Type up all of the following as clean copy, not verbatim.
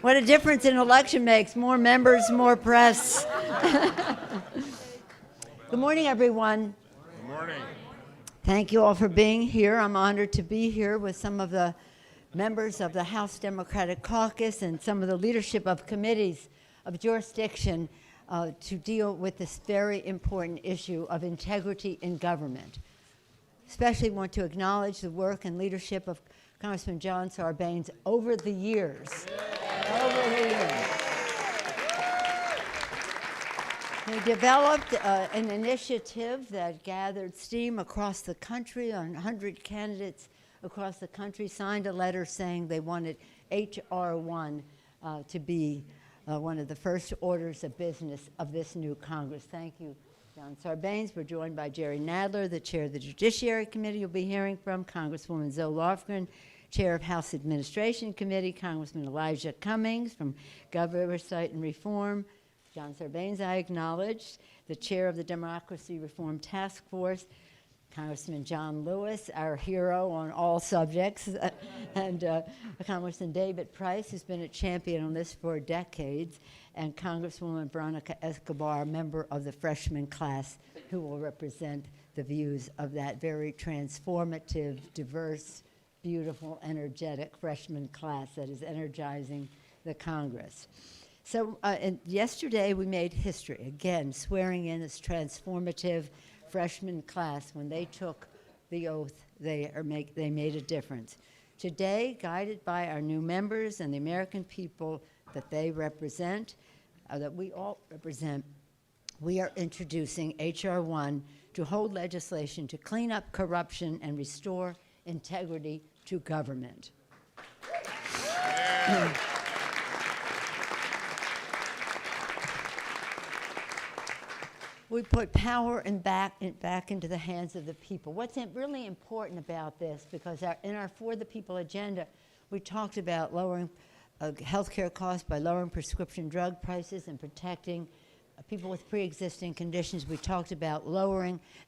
What a difference an election makes. More members, more press. Good morning, everyone. Good morning. Thank you all for being here. I'm honored to be here with some of the members of the House Democratic Caucus and some of the leadership of committees of jurisdiction to deal with this very important issue of integrity in government. Especially want to acknowledge the work and leadership of Congressman John Sarbanes over the years. They developed an initiative that gathered steam across the country. 100 candidates across the country signed a letter saying they wanted H.R. 1 to be one of the first orders of business of this new Congress. Thank you, John Sarbanes. We're joined by Jerry Nadler, the chair of the Judiciary Committee you'll be hearing from, Congresswoman Zoe Lofgren, chair of House Administration Committee, Congressman Elijah Cummings from Government Oversight and Reform, John Sarbanes, I acknowledge, the chair of the Democracy Reform Task Force, Congressman John Lewis, our hero on all subjects, and Congressman David Price, who's been a champion on this for decades, and Congresswoman Veronica Escobar, member of the freshman class, who will represent the views of that very transformative, diverse, beautiful, energetic freshman class that is energizing the Congress. So and yesterday we made history, again, swearing in this transformative freshman class. When they took the oath, they made a difference. Today, guided by our new members and the American people that they represent, that we all represent, we are introducing H.R. 1 to hold legislation to clean up corruption and restore integrity to government. Yeah. We put power back into the hands of the people. What's really important about this, because in our For the People agenda, we talked about lowering health care costs by lowering prescription drug prices and protecting people with pre-existing conditions. We talked about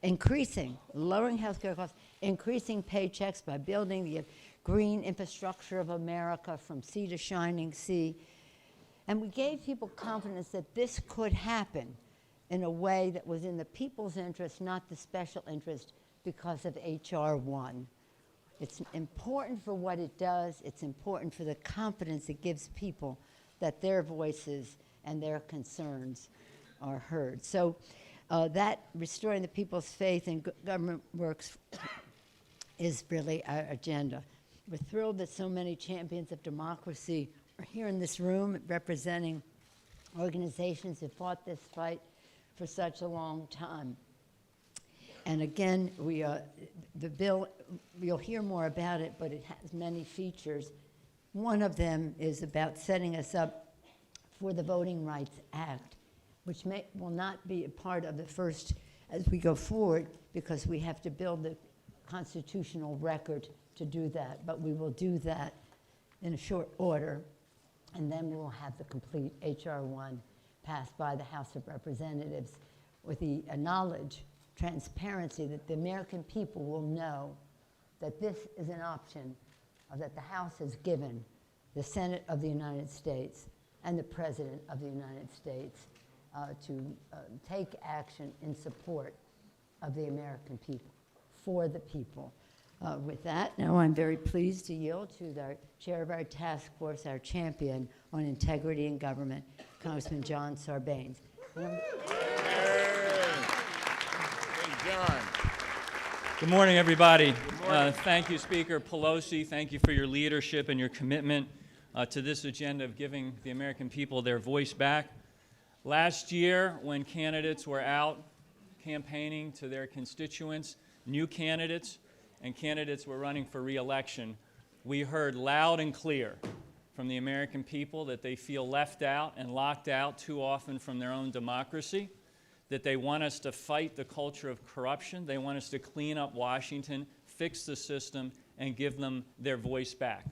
increasing health care costs, increasing paychecks by building the green infrastructure of America from sea to shining sea. And we gave people confidence that this could happen in a way that was in the people's interest, not the special interest, because of H.R. 1. It's important for what it does. It's important for the confidence it gives people that their voices and their concerns are heard. So that restoring the people's faith in government works is really our agenda. We're thrilled that so many champions of democracy are here in this room representing organizations who fought this fight for such a long time. And again, the bill, you'll hear more about it, but it has many features. One of them is about setting us up for the Voting Rights Act, which will not be a part of the first as we go forward, because we have to build the constitutional record to do that. But we will do that in a short order, and then we will have the complete H.R. 1 passed by the House of Representatives with the knowledge, transparency that the American people will know that this is an option that the House has given the Senate of the United States and the President of the United States to take action in support of the American people, for the people. With that, now I'm very pleased to yield to the chair of our task force, our champion on integrity in government, Congressman John Sarbanes. Hey, John. Good morning, everybody. Good morning. Thank you, Speaker Pelosi. Thank you for your leadership and your commitment to this agenda of giving the American people their voice back. Last year, when candidates were out campaigning to their constituents, new candidates and candidates were running for re-election, we heard loud and clear from the American people that they feel left out and locked out too often from their own democracy, that they want us to fight the culture of corruption, they want us to clean up Washington, fix the system, and give them their voice back.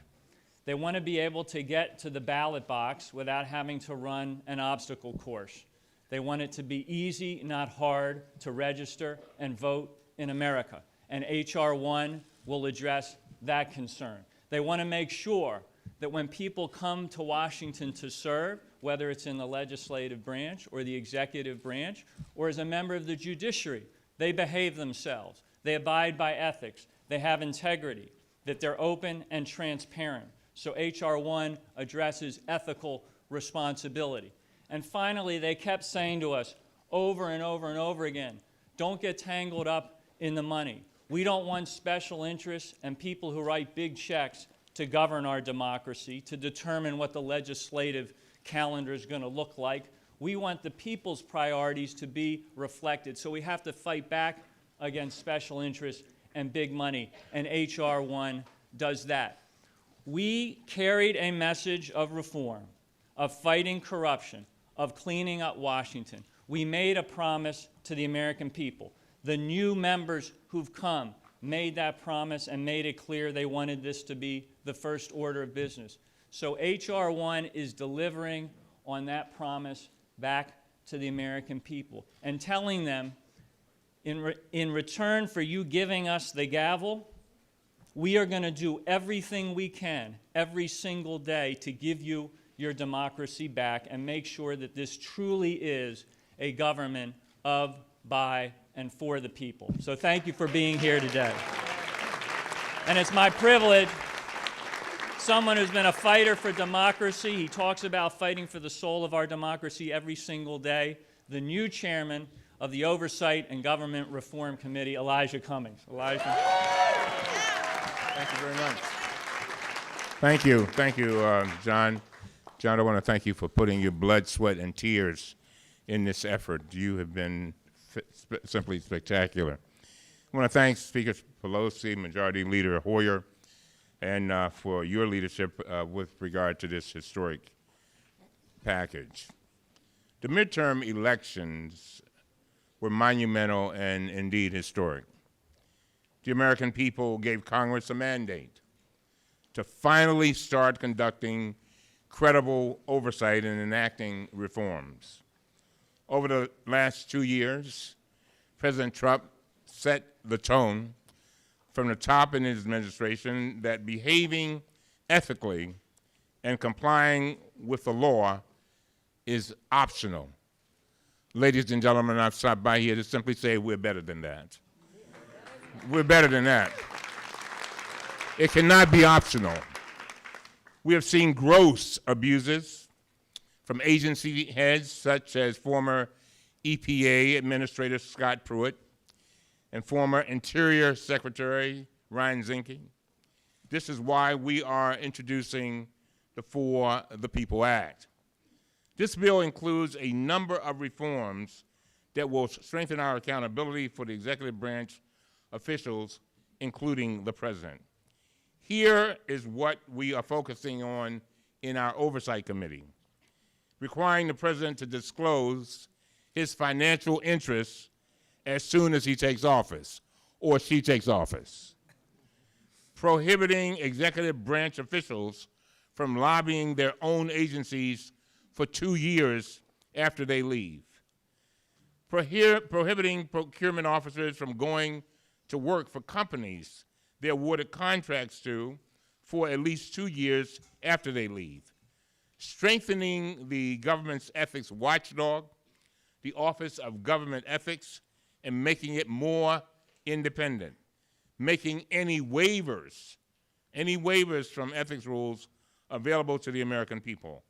They want to be able to get to the ballot box without having to run an obstacle course. They want it to be easy, not hard, to register and vote in America. And H.R. 1 will address that concern. They want to make sure that when people come to Washington to serve, whether it's in the legislative branch or the executive branch or as a member of the judiciary, they behave themselves, they abide by ethics, they have integrity, that they're open and transparent. So H.R. 1 addresses ethical responsibility. And finally, they kept saying to us over and over and over again, don't get tangled up in the money. We don't want special interests and people who write big checks to govern our democracy, to determine what the legislative calendar is going to look like. We want the people's priorities to be reflected. So we have to fight back against special interests and big money, and H.R. 1 does that. We carried a message of reform, of fighting corruption, of cleaning up Washington. We made a promise to the American people. The new members who've come made that promise and made it clear they wanted this to be the first order of business. So H.R. 1 is delivering on that promise back to the American people and telling them, in return for you giving us the gavel, we are going to do everything we can every single day to give you your democracy back and make sure that this truly is a government of, by, and for the people. So thank you for being here today. And it's my privilege, someone who's been a fighter for democracy, he talks about fighting for the soul of our democracy every single day, the new chairman of the Oversight and Government Reform Committee, Elijah Cummings. Elijah. Thank you very much. Thank you, John. John, I want to thank you for putting your blood, sweat, and tears in this effort. You have been simply spectacular. I want to thank Speaker Pelosi, Majority Leader Hoyer, and for your leadership with regard to this historic package. The midterm elections were monumental and indeed historic. The American people gave Congress a mandate to finally start conducting credible oversight and enacting reforms. Over the last 2 years, President Trump set the tone from the top in his administration that behaving ethically and complying with the law is optional. Ladies and gentlemen, I've stopped by here to simply say we're better than that. We're better than that. It cannot be optional. We have seen gross abuses from agency heads such as former EPA Administrator Scott Pruitt and former Interior Secretary Ryan Zinke. This is why we are introducing the For the People Act. This bill includes a number of reforms that will strengthen our accountability for the executive branch officials, including the president. Here is what we are focusing on in our Oversight Committee, requiring the president to disclose his financial interests as soon as he takes office or she takes office, prohibiting executive branch officials from lobbying their own agencies for 2 years after they leave, prohibiting procurement officers from going to work for companies they awarded contracts to for at least 2 years after they leave, strengthening the government's ethics watchdog, the Office of Government Ethics, and making it more independent, making any waivers from ethics rules available to the American people.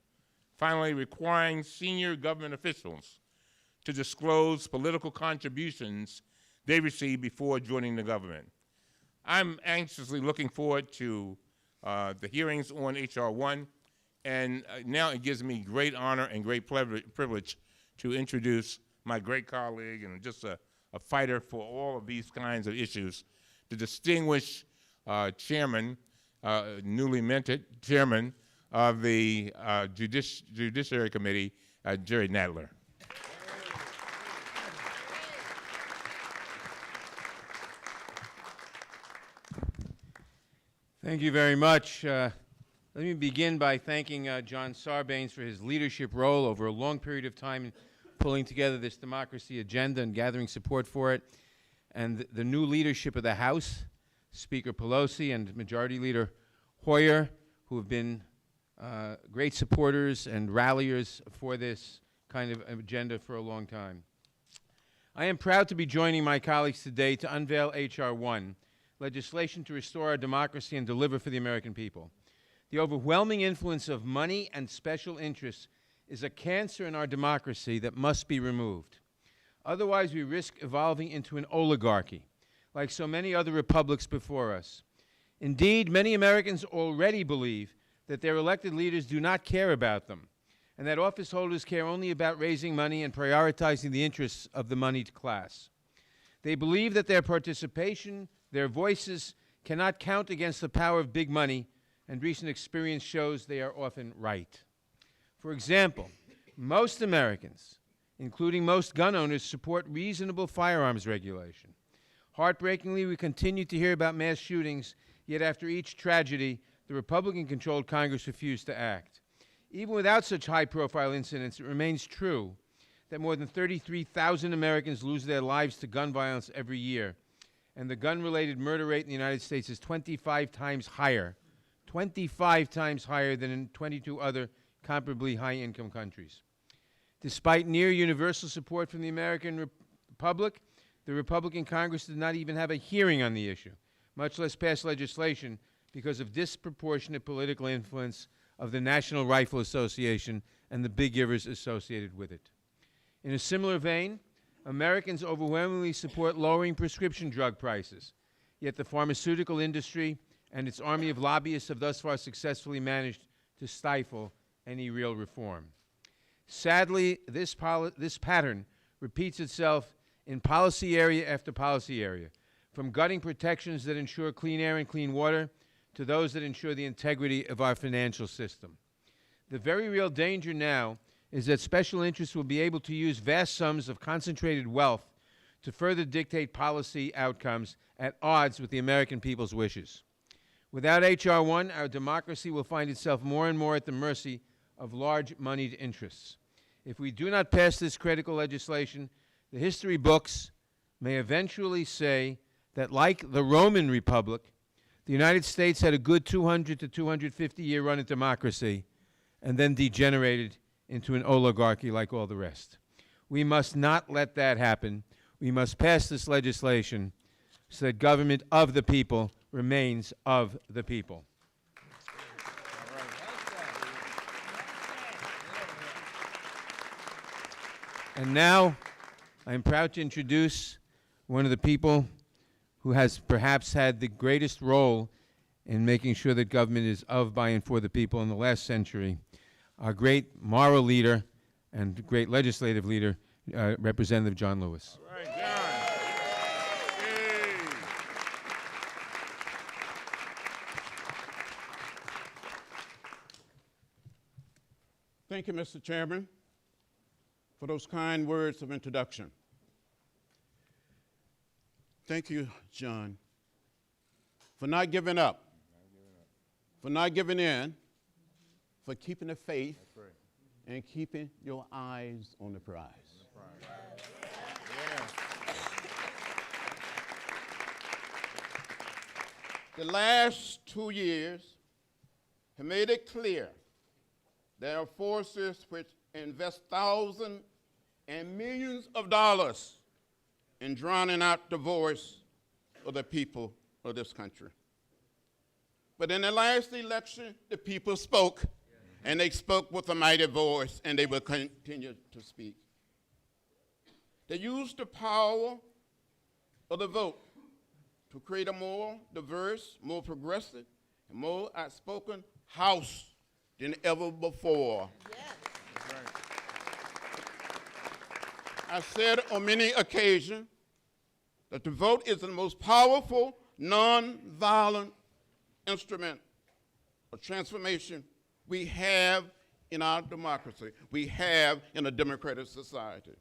Finally, requiring senior government officials to disclose political contributions they received before joining the government. I'm anxiously looking forward to the hearings on H.R. 1, and now it gives me great honor and great privilege to introduce my great colleague and just a fighter for all of these kinds of issues, the distinguished chairman, newly minted chairman of the Judiciary Committee, Jerry Nadler. Thank you very much. Let me begin by thanking John Sarbanes for his leadership role over a long period of time in pulling together this democracy agenda and gathering support for it, and the new leadership of the House, Speaker Pelosi and Majority Leader Hoyer, who have been great supporters and ralliers for this kind of agenda for a long time. I am proud to be joining my colleagues today to unveil H.R. 1, legislation to restore our democracy and deliver for the American people. The overwhelming influence of money and special interests is a cancer in our democracy that must be removed. Otherwise, we risk evolving into an oligarchy, like so many other republics before us. Indeed, many Americans already believe that their elected leaders do not care about them, and that office holders care only about raising money and prioritizing the interests of the moneyed class. They believe that their participation, their voices, cannot count against the power of big money, and recent experience shows they are often right. For example, most Americans, including most gun owners, support reasonable firearms regulation. Heartbreakingly, we continue to hear about mass shootings, yet after each tragedy, the Republican-controlled Congress refused to act. Even without such high-profile incidents, it remains true that more than 33,000 Americans lose their lives to gun violence every year, and the gun-related murder rate in the United States is 25 times higher, 25 times higher than in 22 other comparably high-income countries. Despite near-universal support from the American public, the Republican Congress did not even have a hearing on the issue, much less pass legislation, because of disproportionate political influence of the National Rifle Association and the big givers associated with it. In a similar vein, Americans overwhelmingly support lowering prescription drug prices, yet the pharmaceutical industry and its army of lobbyists have thus far successfully managed to stifle any real reform. Sadly, this pattern repeats itself in policy area after policy area, from gutting protections that ensure clean air and clean water to those that ensure the integrity of our financial system. The very real danger now is that special interests will be able to use vast sums of concentrated wealth to further dictate policy outcomes at odds with the American people's wishes. Without H.R. 1, our democracy will find itself more and more at the mercy of large moneyed interests. If we do not pass this critical legislation, the history books may eventually say that, like the Roman Republic, the United States had a good 200 to 250-year run of democracy and then degenerated into an oligarchy like all the rest. We must not let that happen. We must pass this legislation so that government of the people remains of the people. And now, I am proud to introduce one of the people who has perhaps had the greatest role in making sure that government is of, by, and for the people in the last century, our great moral leader and great legislative leader, Representative John Lewis. All right, John. Yay. Thank you, Mr. Chairman, for those kind words of introduction. Thank you, John, for not giving up, for not giving in, for keeping the faith, and keeping your eyes on the prize. The last 2 years have made it clear there are forces which invest thousands and millions of dollars in drowning out the voice of the people of this country. But in the last election, the people spoke, and they spoke with a mighty voice, and they will continue to speak. They used the power of the vote to create a more diverse, more progressive, and more outspoken House than ever before. I said on many occasions that the vote is the most powerful, non-violent instrument of transformation we have in our democracy, we have in a democratic society.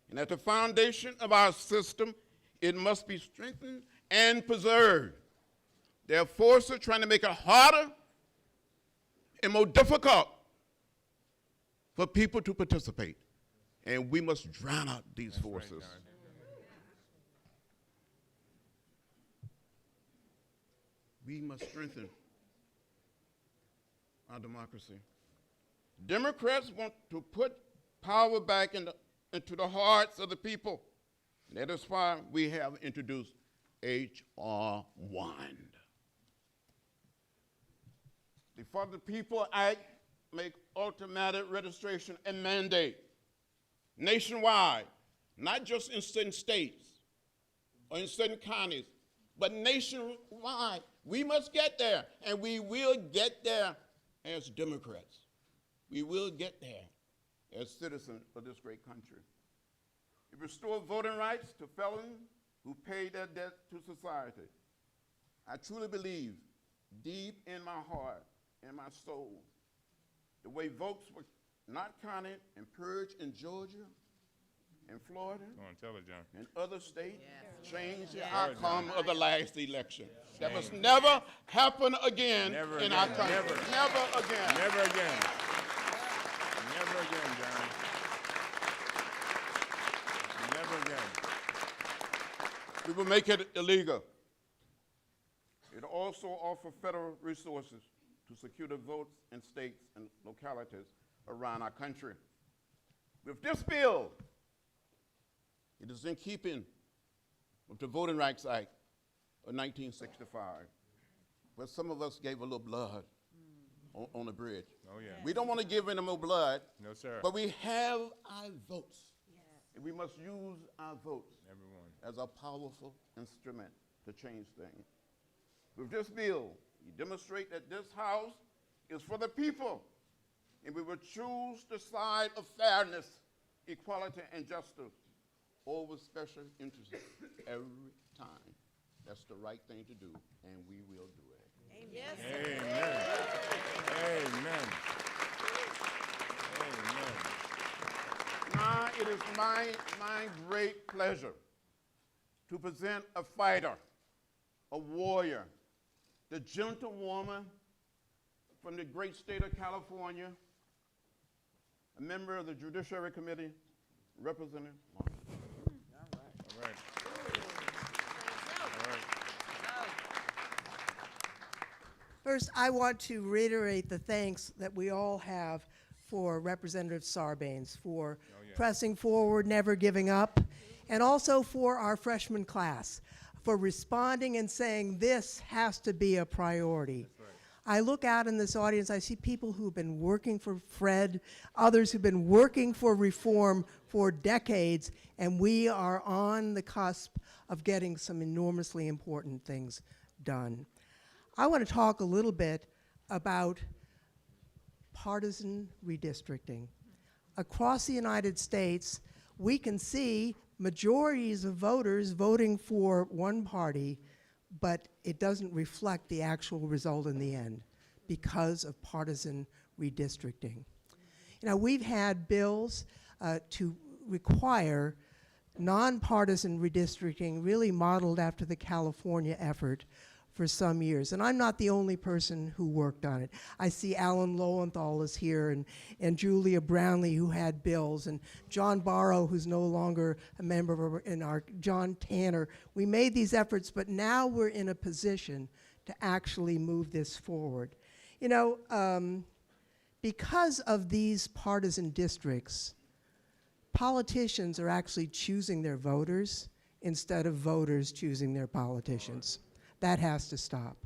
And at the foundation of our system, it must be strengthened and preserved. There are forces trying to make it harder and more difficult for people to participate. And we must drown out these forces. We must strengthen our democracy. Democrats want to put power back into the hearts of the people. That is why we have introduced H.R. 1. The For the People Act make automatic registration and mandate nationwide, not just in certain states or in certain counties, but nationwide. We must get there, and we will get there as Democrats. We will get there as citizens of this great country. It restores voting rights to felons who pay their debt to society. I truly believe, deep in my heart and my soul, the way votes were not counted and purged in Georgia and Florida and other states changed the outcome of the last election. That must never happen again in our country. Never again. Never again. Never again, John. Never again. We will make it illegal. It also offers federal resources to secure the votes in states and localities around our country. With this bill, it is in keeping with the Voting Rights Act of 1965, where some of us gave a little blood on the bridge. Oh, yeah. We don't want to give any more blood, No, sir. but we have our votes. And we must use our votes as a powerful instrument to change things. With this bill, we demonstrate that this House is for the people, and we will choose the side of fairness, equality, and justice over special interests every time. That's the right thing to do, and we will do it. Amen. Amen. Amen. Now it is my great pleasure to present a fighter, a warrior, the gentlewoman from the great state of California, a member of the Judiciary Committee, Representative Martin. All right. All right. First, I want to reiterate the thanks that we all have for Representative Sarbanes for pressing forward, never giving up, and also for our freshman class for responding and saying this has to be a priority. I look out in this audience, I see people who've been working for Fred, others who've been working for reform for decades, and we are on the cusp of getting some enormously important things done. I want to talk a little bit about partisan redistricting. Across the United States, we can see majorities of voters voting for one party, but it doesn't reflect the actual result in the end because of partisan redistricting. You know, we've had bills to require nonpartisan redistricting, really modeled after the California effort for some years. And I'm not the only person who worked on it. I see Alan Lowenthal is here, and Julia Brownlee, who had bills, and John Barrow, who's no longer a member of our John Tanner. We made these efforts, but now we're in a position to actually move this forward. You know, because of these partisan districts, politicians are actually choosing their voters instead of voters choosing their politicians. That has to stop.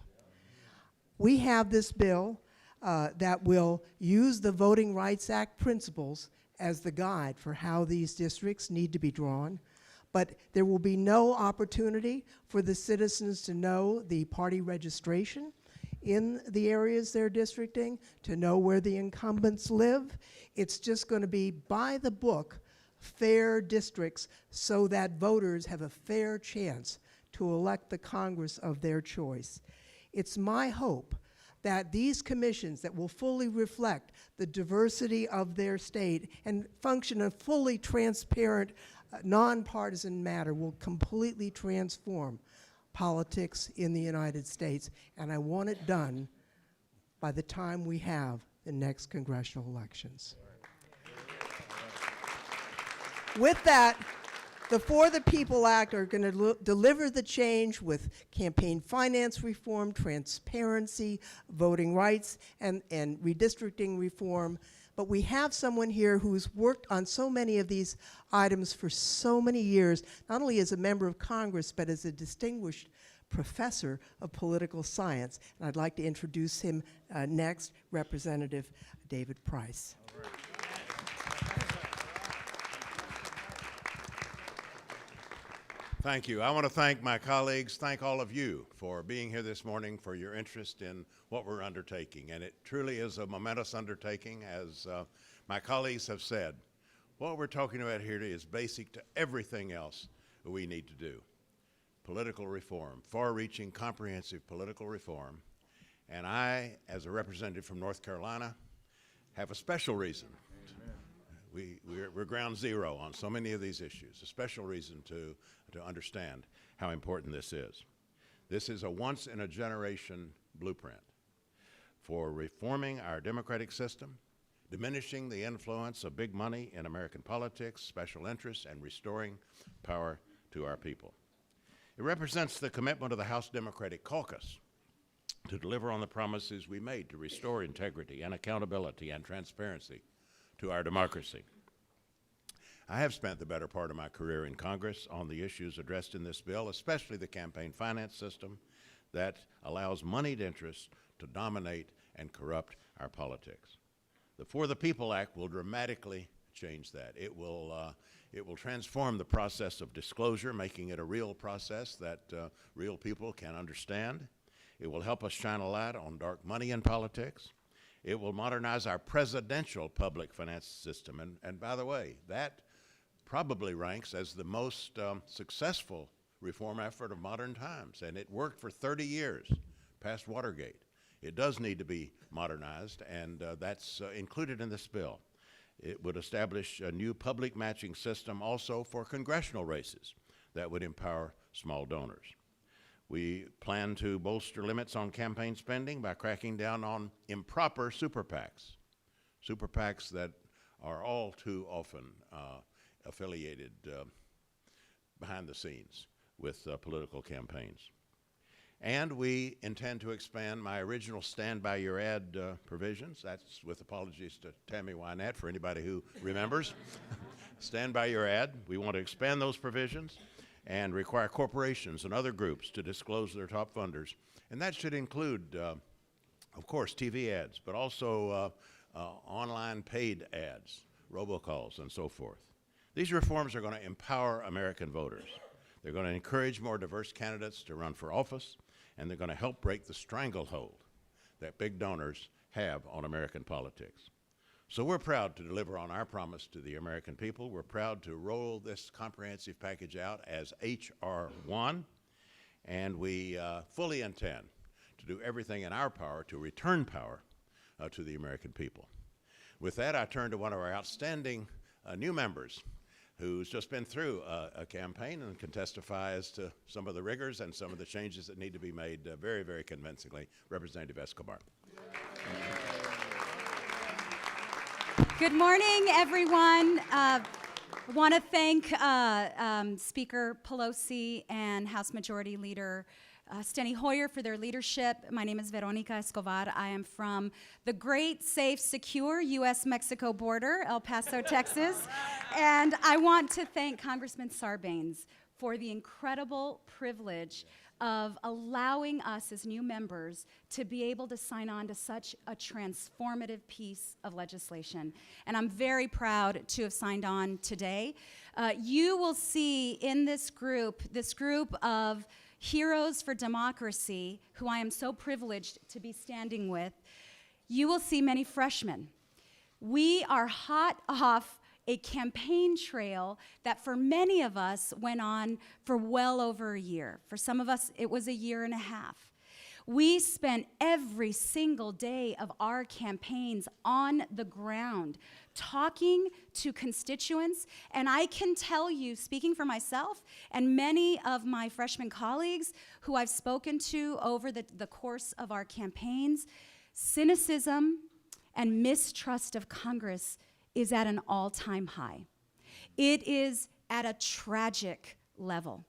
We have this bill that will use the Voting Rights Act principles as the guide for how these districts need to be drawn, but there will be no opportunity for the citizens to know the party registration in the areas they're districting, to know where the incumbents live. It's just going to be by the book, fair districts, so that voters have a fair chance to elect the Congress of their choice. It's my hope that these commissions that will fully reflect the diversity of their state and function in a fully transparent, nonpartisan manner will completely transform politics in the United States, and I want it done by the time we have the next congressional elections. With that, the For the People Act are going to deliver the change with campaign finance reform, transparency, voting rights, and redistricting reform. But we have someone here who's worked on so many of these items for so many years, not only as a member of Congress, but as a distinguished professor of political science. And I'd like to introduce him next, Representative David Price. Thank you. I want to thank my colleagues, thank all of you for being here this morning, for your interest in what we're undertaking. And it truly is a momentous undertaking, as my colleagues have said. What we're talking about here today is basic to everything else that we need to do. Political reform, far-reaching, comprehensive political reform. And I, as a representative from North Carolina, have a special reason. We're ground zero on so many of these issues, a special reason to understand how important this is. This is a once-in-a-generation blueprint for reforming our democratic system, diminishing the influence of big money in American politics, special interests, and restoring power to our people. It represents the commitment of the House Democratic Caucus to deliver on the promises we made to restore integrity and accountability and transparency to our democracy. I have spent the better part of my career in Congress on the issues addressed in this bill, especially the campaign finance system that allows moneyed interests to dominate and corrupt our politics. The For the People Act will dramatically change that. It will transform the process of disclosure, making it a real process that real people can understand. It will help us shine a light on dark money in politics. It will modernize our presidential public finance system. And by the way, that probably ranks as the most successful reform effort of modern times. And it worked for 30 years, past Watergate. It does need to be modernized, and that's included in this bill. It would establish a new public matching system also for congressional races that would empower small donors. We plan to bolster limits on campaign spending by cracking down on improper super PACs that are all too often affiliated behind the scenes with political campaigns. And we intend to expand my original Stand By Your Ad provisions. That's with apologies to Tammy Wynette for anybody who remembers. Stand By Your Ad. We want to expand those provisions and require corporations and other groups to disclose their top funders. And that should include, of course, TV ads, but also online paid ads, robocalls, and so forth. These reforms are going to empower American voters. They're going to encourage more diverse candidates to run for office, and they're going to help break the stranglehold that big donors have on American politics. So we're proud to deliver on our promise to the American people. We're proud to roll this comprehensive package out as H.R. 1, and we fully intend to do everything in our power to return power to the American people. With that, I turn to one of our outstanding new members who's just been through a campaign and can testify as to some of the rigors and some of the changes that need to be made very, very convincingly. Representative Escobar. Good morning, everyone. I want to thank Speaker Pelosi and House Majority Leader Steny Hoyer for their leadership. My name is Veronica Escobar. I am from the great, safe, secure U.S.-Mexico border, El Paso, Texas. And I want to thank Congressman Sarbanes for the incredible privilege of allowing us as new members to be able to sign on to such a transformative piece of legislation. And I'm very proud to have signed on today. You will see in this group of heroes for democracy, who I am so privileged to be standing with, you will see many freshmen. We are hot off a campaign trail that for many of us went on for well over a year. For some of us, it was a year and a half. We spent every single day of our campaigns on the ground, talking to constituents, and I can tell you, speaking for myself and many of my freshman colleagues who I've spoken to over the course of our campaigns, cynicism and mistrust of Congress is at an all-time high. It is at a tragic level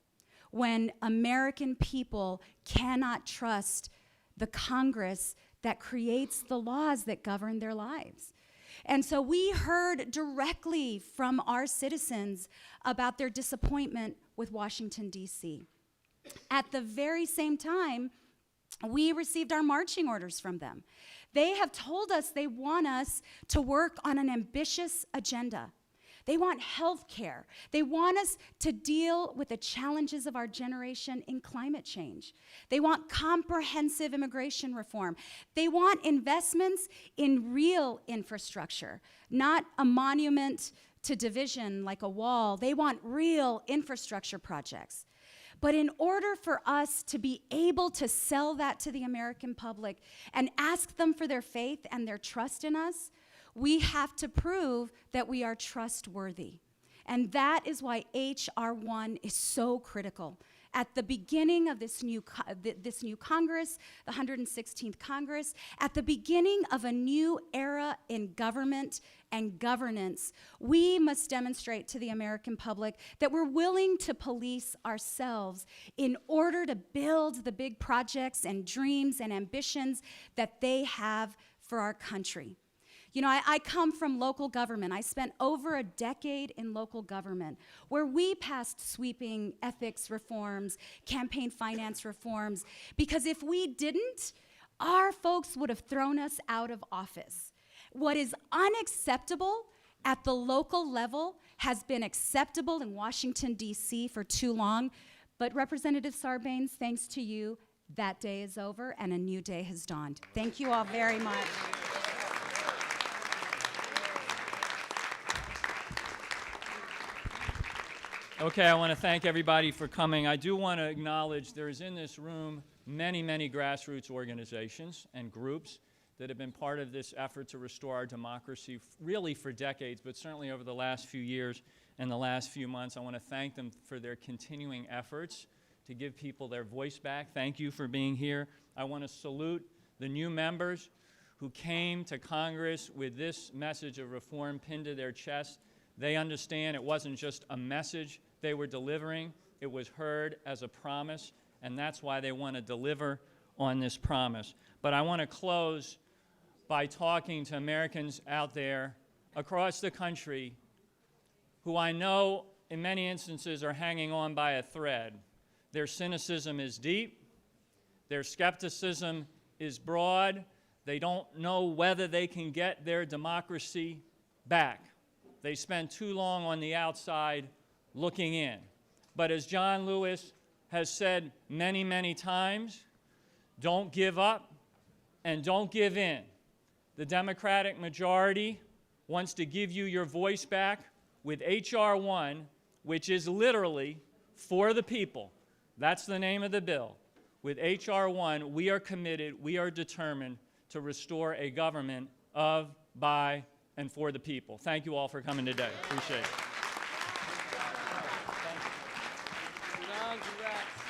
when American people cannot trust the Congress that creates the laws that govern their lives. And so we heard directly from our citizens about their disappointment with Washington, D.C. At the very same time, we received our marching orders from them. They have told us they want us to work on an ambitious agenda. They want health care. They want us to deal with the challenges of our generation in climate change. They want comprehensive immigration reform. They want investments in real infrastructure, not a monument to division like a wall. They want real infrastructure projects. But in order for us to be able to sell that to the American public and ask them for their faith and their trust in us, we have to prove that we are trustworthy. And that is why H.R. 1 is so critical. At the beginning of this new Congress, the 116th Congress, at the beginning of a new era in government and governance, we must demonstrate to the American public that we're willing to police ourselves in order to build the big projects and dreams and ambitions that they have for our country. You know, I come from local government. I spent over a decade in local government where we passed sweeping ethics reforms, campaign finance reforms, because if we didn't, our folks would have thrown us out of office. What is unacceptable at the local level has been acceptable in Washington, D.C. for too long. But Representative Sarbanes, thanks to you, that day is over and a new day has dawned. Thank you all very much. Okay, I want to thank everybody for coming. I do want to acknowledge there is in this room many, many grassroots organizations and groups that have been part of this effort to restore our democracy really for decades, but certainly over the last few years and the last few months. I want to thank them for their continuing efforts to give people their voice back. Thank you for being here. I want to salute the new members who came to Congress with this message of reform pinned to their chest. They understand it wasn't just a message they were delivering, it was heard as a promise, and that's why they want to deliver on this promise. But I want to close by talking to Americans out there across the country who I know in many instances are hanging on by a thread. Their cynicism is deep, their skepticism is broad, they don't know whether they can get their democracy back. They spend too long on the outside looking in. But as John Lewis has said many, many times, don't give up and don't give in. The Democratic majority wants to give you your voice back with H.R. 1, which is literally for the people. That's the name of the bill. With H.R. 1, we are committed, we are determined to restore a government of, by, and for the people. Thank you all for coming today. Appreciate it. Congrats.